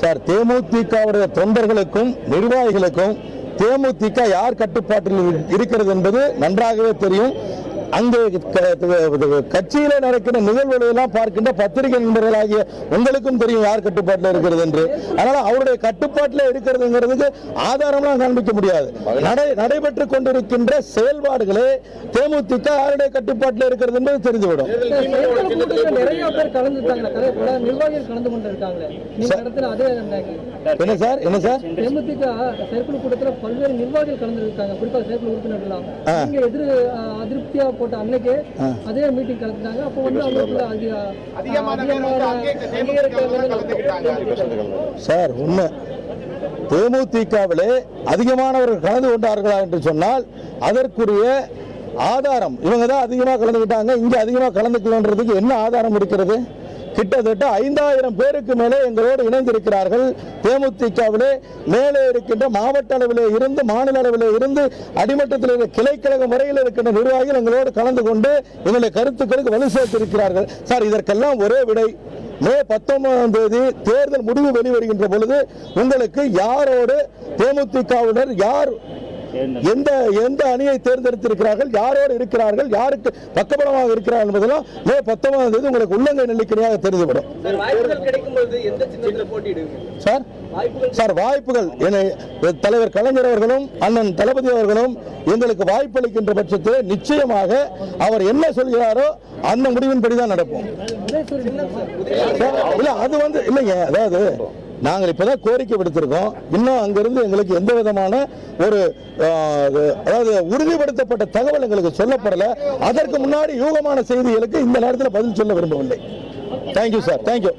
Sir, தேமுதிகவுடைய தொண்டர்களுக்கும் நிர்வாகிகளுக்கும் தேமுதிக யார் கட்டுப்பாட்டில் இருக்கிறது என்பது நன்றாகவே தெரியும். அங்கே கட்சியில நடக்கிற நிகழ்வுகளை எல்லாம் பார்க்கின்ற பத்திரிகை நண்பர்களாகிய உங்களுக்கும் தெரியும் யார் கட்டுப்பாட்டில் இருக்கிறது என்று. அதனால அவருடைய கட்டுப்பாட்டில் இருக்கிறதுங்கிறதுக்கு ஆதாரம்லாம் காண்பிக்க முடியாது. நடைபெற்றுக் கொண்டிருக்கின்ற செயல்பாடுகளே தேமுதிக யாருடைய கட்டுப்பாட்டில் இருக்கிறது என்பது தெரிந்துவிடும். நிறைய பேர் கலந்துட்டாங்க, நிர்வாகிகள் கலந்து கொண்டிருக்காங்க. என்ன சார் தேமுதிக செயற்குழு கூட்டத்தில் பல்வேறு நிர்வாகிகள் கலந்துருக்காங்க, குறிப்பாக செயற்குழு உறுப்பினர்களாம். அதிருப்தியா போட்ட அன்னைக்கு அதே மீட்டிங் கலந்துட்டாங்க. அப்போ சார், உண்மை தேமுதிகவிலே அதிகமானவர்கள் கலந்து கொண்டார்களா என்று சொன்னால் அதற்குரிய ஆதாரம் இவங்க தான் அதிகமாக கலந்துக்கிட்டாங்க, இங்க அதிகமாக கலந்துக்கலன்றதுக்கு என்ன ஆதாரம் இருக்கிறது? கிட்டத்தட்ட 5000 பேருக்கு மேலே எங்களோடு இணைந்திருக்கிறார்கள். தேமுதிகவிலே மேலே இருக்கின்ற மாவட்ட அளவிலே இருந்து மாநில அளவிலே இருந்து அடிமட்டத்தில் இருக்கிற கிளைக்கழக முறையில் இருக்கின்ற நிர்வாகிகள் எங்களோடு கலந்து கொண்டு எங்களுடைய கருத்துக்களுக்கு வலு சேர்த்திருக்கிறார்கள். சார், இதற்கெல்லாம் ஒரே விடை, மே 19ஆம் தேதி தேர்தல் முடிவு வெளிவருகின்ற பொழுது உங்களுக்கு யாரோடு தேமுதிகவினர் யார் எந்த அணியை தேர்ந்தெடுத்திருக்கிறார்கள், யாரோடு இருக்கிறார்கள், யாருக்கு பக்கபலமாக இருக்கிறார்கள் என்பதெல்லாம் மே 19ஆம் தேதி உங்களுக்கு உள்ளங்கை நெல்லிக்கனியாக தெரிந்துவிடும். சார், வாய்ப்புகள் தலைவர் கலைஞர் அவர்களும் அண்ணன் தளபதி அவர்களும் எங்களுக்கு வாய்ப்பளிக்கின்ற பட்சத்தில் நிச்சயமாக அவர் என்ன சொல்கிறாரோ அந்த முடிவின்படிதான் நடப்போம். அது இல்லைங்க, அதாவது நாங்கள் இப்பதான் கோரிக்கை விடுத்திருக்கோம். இன்னும் அங்கிருந்து எங்களுக்கு எந்த விதமான ஒரு உறுதிப்படுத்தப்பட்ட தகவல் எங்களுக்கு சொல்லப்படல. அதற்கு முன்னாடி யூகமான செய்திகளுக்கு இந்த நேரத்தில் பதில் சொல்ல விரும்பவில்லை. Thank you sir, thank you.